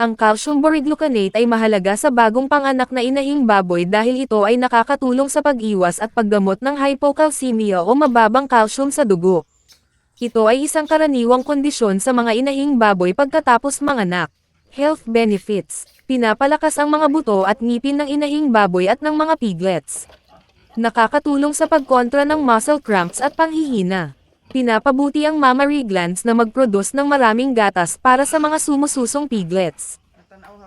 Ang calcium boryglucanate ay mahalaga sa bagong panganak na inahing baboy dahil ito ay nakakatulong sa pag-iwas at paggamot ng hypocalcemia o mababang calcium sa dugo. Ito ay isang karaniwang kondisyon sa mga inahing baboy pagkatapos manganak. Health benefits. Pinapalakas ang mga buto at ngipin ng inahing baboy at ng mga piglets. Nakakatulong sa pagkontra ng muscle cramps at panghihina. Pinapabuti ang mammary glands na mag-produce ng maraming gatas para sa mga sumususong piglets.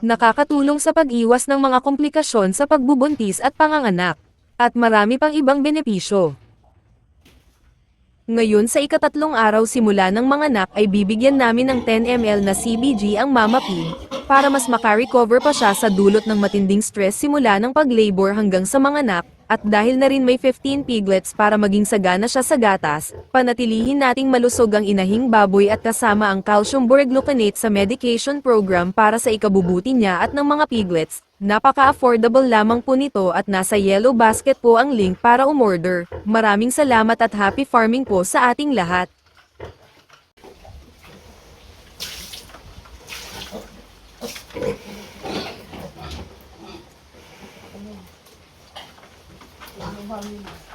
Nakakatulong sa pag-iwas ng mga komplikasyon sa pagbubuntis at panganganak. At marami pang ibang benepisyo. Ngayon sa ikatatlong araw simula ng manganak ay bibigyan namin ng 10 ml na CBG ang Mama Pig, para mas makarecover pa siya sa dulot ng matinding stress simula ng pag-labor hanggang sa manganak, at dahil na rin may 15 piglets para maging sagana siya sa gatas, panatilihin nating malusog ang inahing baboy at kasama ang calcium boryglucanate sa medication program para sa ikabubuti niya at ng mga piglets. Napaka-affordable lamang po nito at nasa yellow basket po ang link para umorder. Maraming salamat at happy farming po sa ating lahat. Ano ba?